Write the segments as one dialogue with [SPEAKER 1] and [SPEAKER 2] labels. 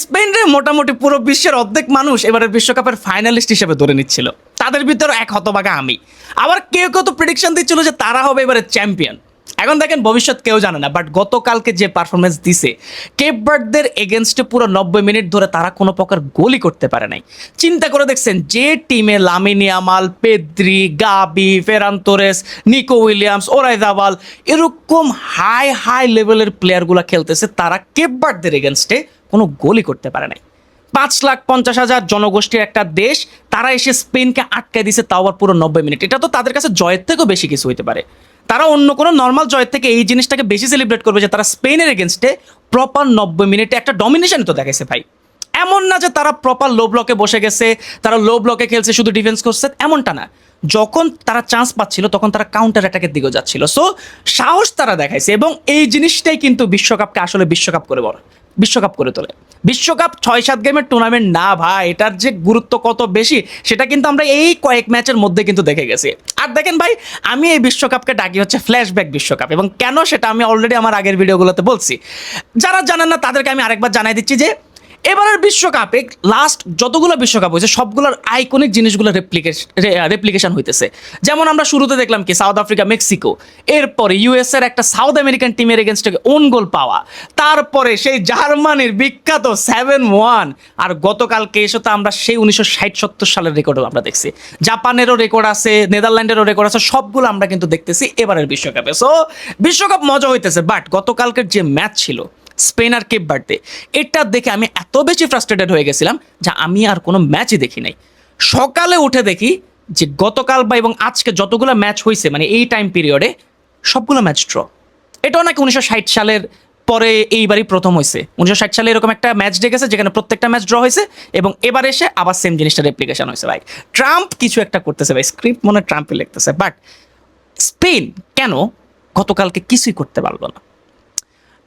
[SPEAKER 1] স্পেনরে মোটামুটি পুরো বিশ্বের অর্ধেক মানুষ এবারের বিশ্বকাপের ফাইনালিস্ট হিসেবে ধরে নিচ্ছিল, তাদের ভিতরে এক হতভাগা আমি। আবার কেউ কেউ তো প্রেডিকশন দিচ্ছিল যে তারা হবে এবারে চ্যাম্পিয়ন। এখন দেখেন ভবিষ্যৎ কেউ জানে না, বাট গতকালকে যে পারফরমেন্স দিছে কেপ ভার্দের এগেনস্টে পুরো 90 মিনিট ধরে তারা কোনো প্রকার গোলই করতে পারে নাই। চিন্তা করে দেখছেন যে টিমে লামিন ইয়ামাল, পেদ্রি, গাবি, ফেরান তোরেস, নিকো উইলিয়ামস, ওরাইজাবাল এরকম হাই হাই লেভেলের প্লেয়ারগুলো খেলতেছে, তারা কেপ ভার্দের এগেনস্টে কোনো গোলই করতে পারে নাই। 5,50,000 জনগোষ্ঠীর একটা দেশ, তারা এসে স্পেনকে আটকায় দিছে, তাও আবার পুরো 90 মিনিট। এটা তো তাদের কাছে জয়ের থেকেও বেশি কিছু হইতে পারে। তারা অন্য কোনো নর্মাল জয়ের থেকে এই জিনিসটাকে বেশি সেলিব্রেট করবে যে তারা স্পেনের এগেনস্টে প্রপার 90 মিনিটে একটা ডমিনেশন তো দেখাইছে ভাই। এমন না যে তারা প্রপার লো ব্লকে বসে গেছে, তারা লো ব্লকে খেলছে শুধু ডিফেন্স করছে, এমনটা না। যখন তারা চান্স পাচ্ছিল তখন তারা কাউন্টার অ্যাটাকের দিকেও যাচ্ছিল। সো সাহস তারা দেখাইছে, এবং এই জিনিসটাই কিন্তু বিশ্বকাপকে আসলে বিশ্বকাপ করে তোলে। বিশ্বকাপ 6-7 গেমের টুর্নামেন্ট না ভাই, এটার যে গুরুত্ব কত বেশি সেটা কিন্তু আমরা এই কয়েক ম্যাচের মধ্যে কিন্তু দেখে গেছি। আর দেখেন ভাই, আমি এই বিশ্বকাপকে ডাকি হচ্ছে ফ্ল্যাশব্যাক বিশ্বকাপ, এবং কেন সেটা আমি অলরেডি আমার আগের ভিডিওগুলোতে বলছি। যারা জানেন না তাদেরকে আমি আরেকবার জানাই দিচ্ছি যে এবারের বিশ্বকাপে লাস্ট যতগুলো বিশ্বকাপ হয়েছে সবগুলোর আইকনিক জিনিসগুলো রেপ্লিকেশন হইতেছে। যেমন আমরা শুরুতে দেখলাম কি সাউথ আফ্রিকা, মেক্সিকো, এরপরে ইউএস এর একটা সাউথ আমেরিকান টিমের এগেনস্টে ওন গোল পাওয়া, তারপরে সেই জার্মানির বিখ্যাত 7-1, আর গতকালকে এসে তো আমরা সেই 1960-70 সালের রেকর্ডও আমরা দেখছি। জাপানেরও রেকর্ড আছে, নেদারল্যান্ডেরও রেকর্ড আছে, সবগুলো আমরা কিন্তু দেখতেছি এবারের বিশ্বকাপে। সো বিশ্বকাপ মজা হইতেছে, বাট গতকালকের যে ম্যাচ ছিল স্পেন আর কেপ ভার্দে, এটা দেখে আমি এত বেশি ফ্রাস্ট্রেটেড হয়ে গেছিলাম যে আমি আর কোনো ম্যাচই দেখি নাই। সকালে উঠে দেখি যে গতকাল বা এবং আজকে যতগুলো ম্যাচ হয়েছে মানে এই টাইম পিরিয়ডে সবগুলো ম্যাচ ড্র। এটাও নাকি 1960 সালের পরে এইবারই প্রথম হয়েছে। 1960 সালে এরকম একটা ম্যাচ ডেকেছে যেখানে প্রত্যেকটা ম্যাচ ড্র হয়েছে, এবং এবার এসে আবার সেম জিনিসটা রেপ্লিকেশন হয়েছে। ভাই ট্রাম্প কিছু একটা করতেছে ভাই, স্ক্রিপ্ট মনে ট্রাম্পে লিখতেছে, বাট স্পেন কেন গতকালকে কিছুই করতে পারলো না?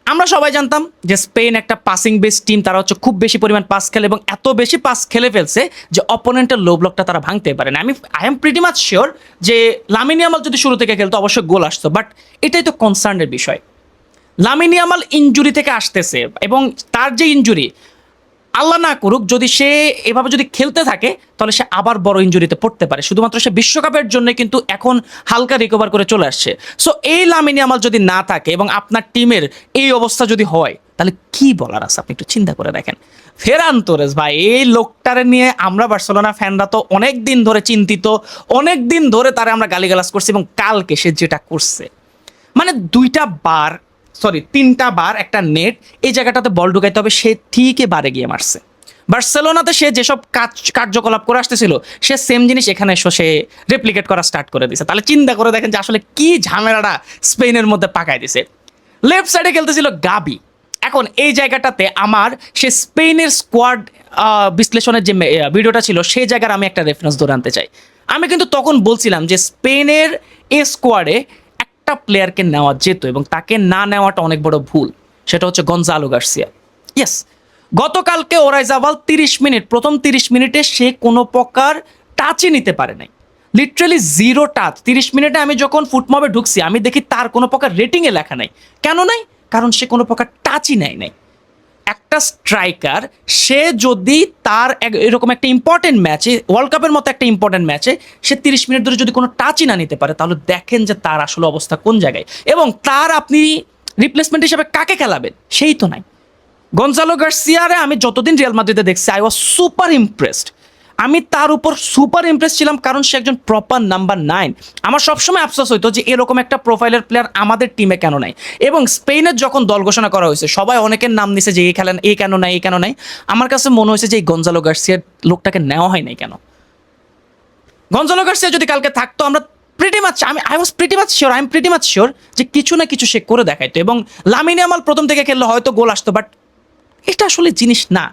[SPEAKER 1] আমরা সবাই জানতাম যে স্পেন একটা পাসিং বেস টিম, তারা হচ্ছে খুব বেশি পরিমাণ পাস খেলে, এবং এত বেশি পাস খেলে ফেলছে যে অপোনেন্টের লো ব্লকটা তারা ভাঙতে পারে না। I am pretty much sure যে লামিন ইয়ামাল যদি শুরু থেকে খেলতো অবশ্যই গোল আসতো, বাট এটাই তো কনসার্নের বিষয়। লামিন ইয়ামাল ইনজুরি থেকে আসতেছে, এবং তার যে ইনজুরি, আল্লাহ না করুক যদি সে এভাবে যদি খেলতে থাকে তাহলে সে আবার বড় ইনজুরিতে পড়তে পারে। শুধুমাত্র সে বিশ্বকাপের জন্য কিন্তু এখন হালকা রিকভার করে চলে আসছে। সো এই লামিন ইয়ামাল যদি না থাকে এবং আপনার টিমের এই অবস্থা যদি হয়, তাহলে কি বলার আছে আপনি একটু চিন্তা করে দেখেন। ফেরান তোরেস ভাই, এই লোকটারে নিয়ে আমরা বার্সেলোনা ফ্যানরা তো অনেক দিন ধরে চিন্তিত, অনেক দিন ধরে তারা আমরা গালিগালাজ করছি, এবং কালকে সে যেটা করছে মানে 3টা বার একটা নেট, এই জায়গাটাতে বল ঢুকাইতে হবে, সে ঠিকই বারে গিয়ে মারছে। বার্সেলোনাতে সে যেসব কার্যকলাপ করে আসতেছিল সে সেম জিনিস এখানে এসে সে রেপ্লিকেট করা স্টার্ট করে দিছে। তাহলে চিন্তা করে দেখেন যে আসলে কি ঝামেলাটা স্পেনের মধ্যে পাকায় দিছে। লেফট সাইডে খেলতেছিল গাবি। এখন এই জায়গাটাতে আমার সে স্পেনের স্কোয়াড বিশ্লেষণের যে ভিডিওটা ছিল সেই জায়গার আমি একটা রেফারেন্স ধরে আনতে চাই। আমি কিন্তু তখন বলছিলাম যে স্পেনের এই স্কোয়াডে একটা প্লেয়ারকে নেওয়া যেত, এবং তাকে না নেওয়াটা অনেক বড় ভুল। সেটা হচ্ছে গনজালো গার্সিয়া। ইয়েস, গতকালকে ওরাইজাবাল প্রথম 30 মিনিটে সে কোনো প্রকার টাচই নিতে পারে নাই, লিটারালি জিরো টাচ। 30 মিনিটে আমি যখন ফুটমবে ঢুকছি আমি দেখি তার কোনো প্রকার রেটিংয়ে লেখা নাই। কেন নাই? কারণ সে কোনো প্রকার টাচই নেয় নাই। একটা স্ট্রাইকার সে যদি তার এরকম একটা ইম্পর্টেন্ট ম্যাচে, ওয়ার্ল্ড কাপের মতো একটা ইম্পর্টেন্ট ম্যাচে সে 30 মিনিট ধরে যদি কোনো টাচই না নিতে পারে, তাহলে দেখেন যে তার আসলে অবস্থা কোন জায়গায়, এবং তার আপনি রিপ্লেসমেন্ট হিসেবে কাকে খেলাবেন সেই তো নাই। গনজালো গার্সিয়ারে আমি যতদিন রিয়াল মাদ্রিদে দেখছি আই ওয়াজ সুপার ইমপ্রেসড। আমি তার উপর সুপার ইমপ্রেস ছিলাম, কারণ সে একজন প্রপার নাম্বার 9। আমার সবসময় আফসোস হইতো যে এরকম একটা প্রোফাইলের প্লেয়ার আমাদের টিমে কেন নাই। এবং স্পেনের যখন দল ঘোষণা করা হয়েছে সবাই অনেকের নাম নিছে যে এই খেলেন, এই কেন নাই। আমার কাছে মনে হয়েছে যে এই গনজালো গার্সিয়ার লোকটাকে নেওয়া হয় নাই কেন। গনজালো গার্সিয়া যদি কালকে থাকতো আমরা I was pretty much sure যে কিছু না কিছু সে করে দেখাইতো, এবং লামিন ইয়ামাল প্রথম থেকে খেললে হয়তো গোল আসতো, বাট এটা আসলে জিনিস না।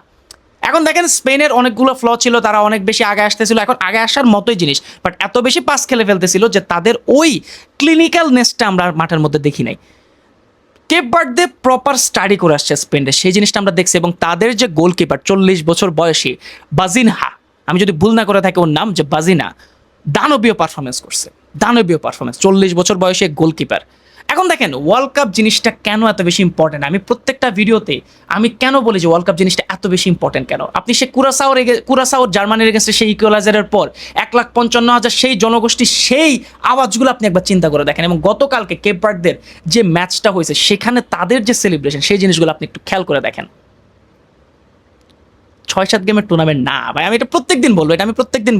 [SPEAKER 1] এখন দেখেন স্পেনের অনেকগুলো ফ্ল ছিল, তারা অনেক বেশি আগে আসতেছিল, এখন আগে আসার মতোই জিনিস, বাট এত বেশি পাস খেলে ফেলতেছিল যে তাদের ওই ক্লিনিক্যালনেসটা আমরা মাঠের মধ্যে দেখি নাই। কেপ ভার্দে প্রপার স্টাডি করে আসছে স্পেনের, সেই জিনিসটা আমরা দেখছি। এবং তাদের যে গোলকিপার 40 বছর বয়সী বাজিনহা, আমি যদি ভুল না করে থাকি ওর নাম যে বাজিনা, দানবীয় পারফরমেন্স করছে, 40 বছর বয়সী গোলকিপার। এখন দেখেন ওয়ার্ল্ড কাপ জিনিসটা কেন এত বেশি ইম্পর্টেন্ট, আমি প্রত্যেকটা ভিডিওতে আমি কেন বলি যে ওয়ার্ল্ড কাপ জিনিসটা এত এত বেশি ইম্পর্টেন্ট কেন? আপনি সে কুরাসাওর জার্মানির এগেনস্টে সেই ইকুয়ালাইজারের পর 1,55,000 সেই জনগোষ্ঠী সেই আওয়াজগুলো আপনি একবার চিন্তা করে দেখেন। এবং গতকালকে কেপ ভার্দেদের যে ম্যাচটা হয়েছে সেখানে তাদের যে সেলিব্রেশন সেই জিনিসগুলো আপনি একটু খেয়াল করে দেখেন। 6-7 গেমের টুর্নামেন্ট না ভাই, আমি এটা প্রত্যেকদিন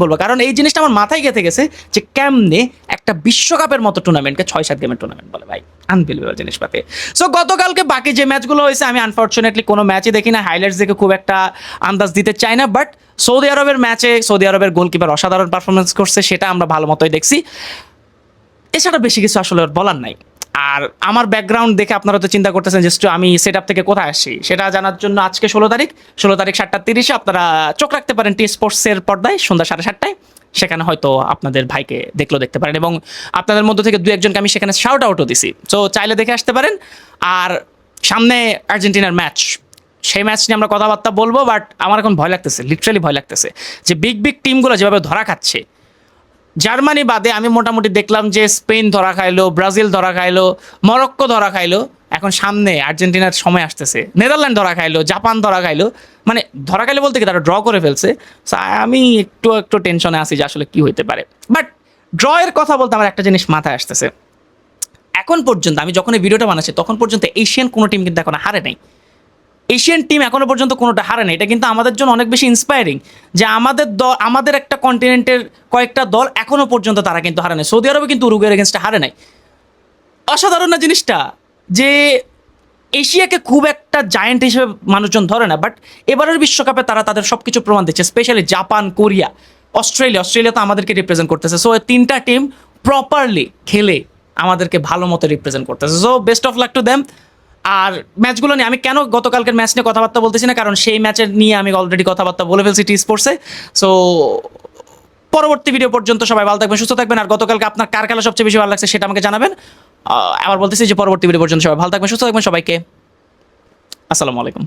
[SPEAKER 1] বলবো, কারণ এই জিনিসটা আমার মাথায় গেঁথে গেছে যে কেমনে একটা বিশ্বকাপের মতো টুর্নামেন্টকে 6-7 গেমের টুর্নামেন্ট বলে ভাই, আনবিলিভেবল জিনিসপাতি। সো গতকালকে বাকি যে ম্যাচগুলো হয়েছে আমি আনফর্চুনেটলি কোনো ম্যাচই দেখি না, হাইলাইটস দেখে খুব একটা আন্দাজ দিতে চাই না, বাট সৌদি আরবের ম্যাচে সৌদি আরবের গোলকিপার অসাধারণ পারফরমেন্স করছে, সেটা আমরা ভালো মতোই দেখছি। এছাড়া বেশি কিছু আসলে বলার নাই। আর আমার ব্যাকগ্রাউন্ড দেখে আপনারা তো চিন্তা করতেছেন যে আমি সেট আপ থেকে কোথায় আসি, সেটা জানার জন্য আজকে 16 তারিখ 7:30 আপনারা চোখ রাখতে পারেন টি স্পোর্টসের পর্দায় সন্ধ্যা 7:30টায়। সেখানে হয়তো আপনাদের ভাইকে দেখতে পারেন, এবং আপনাদের মধ্য থেকে 2-1জনকে আমি সেখানে শাউট আউটও দিছি। সো চাইলে দেখে আসতে পারেন। আর সামনে আর্জেন্টিনার ম্যাচ, সেই ম্যাচ নিয়ে আমরা কথাবার্তা বলবো, বাট আমার এখন ভয় লাগতেছে, লিটারালি ভয় লাগতেছে যে বিগ টিমগুলো যেভাবে ধরা খাচ্ছে। জার্মানি বাদে আমি মোটামুটি দেখলাম যে স্পেন ধরা খাইলো, ব্রাজিল ধরা খাইলো, মরক্কো ধরা খাইলো, এখন সামনে আর্জেন্টিনার সময় আসতেছে, নেদারল্যান্ড ধরা খাইলো, জাপান ধরা খাইলো, মানে ধরা খাইলো বলতে কি তারা ড্র করে ফেলছে। আমি একটু টেনশনে আছি যে আসলে কি হইতে পারে। বাট ড্রয়ের কথা বলতে আমার একটা জিনিস মাথায় আসতেছে, এখন পর্যন্ত আমি যখন এই ভিডিওটা বানাচ্ছি তখন পর্যন্ত এশিয়ান কোনো টিম কিন্তু এখন হারে নাই। এশিয়ান টিম এখনো পর্যন্ত কোনোটা হারে নাই। এটা কিন্তু আমাদের জন্য অনেক বেশি ইন্সপায়ারিং যে আমাদের একটা কন্টিনেন্টের কয়েকটা দল এখনো পর্যন্ত তারা কিন্তু হারে নাই। সৌদি আরবে কিন্তু উরুগুয়ের এগেনস্টে হারে নাই। অসাধারণ না জিনিসটা, যে এশিয়াকে খুব একটা জায়ান্ট হিসেবে মানুষজন ধরে না, বাট এবারের বিশ্বকাপে তারা তাদের সব কিছু প্রমাণ দিচ্ছে, স্পেশালি জাপান, কোরিয়া, অস্ট্রেলিয়া তো আমাদেরকে রিপ্রেজেন্ট করতেছে। সো তিনটা টিম প্রপারলি খেলে আমাদেরকে ভালো মতো রিপ্রেজেন্ট করতেছে। So best of luck to them. আর ম্যাচগুলো নিয়ে আমি কেন গতকালকের ম্যাচ নিয়ে কথাবার্তা বলতেছি না, কারণ সেই ম্যাচের নিয়ে আমি অলরেডি কথাবার্তা বলে ফেলছি টি স্পোর্টসে। সো পরবর্তী ভিডিও পর্যন্ত সবাই ভালো থাকবেন, সুস্থ থাকবেন। আর গতকালকে আপনার কার খেলা সবচেয়ে বেশি ভালো লাগছে সেটা আমাকে জানাবেন। আবার বলতেছি যে পরবর্তী ভিডিও পর্যন্ত সবাই ভালো থাকবেন, সুস্থ থাকবেন। সবাইকে আসসালামু আলাইকুম।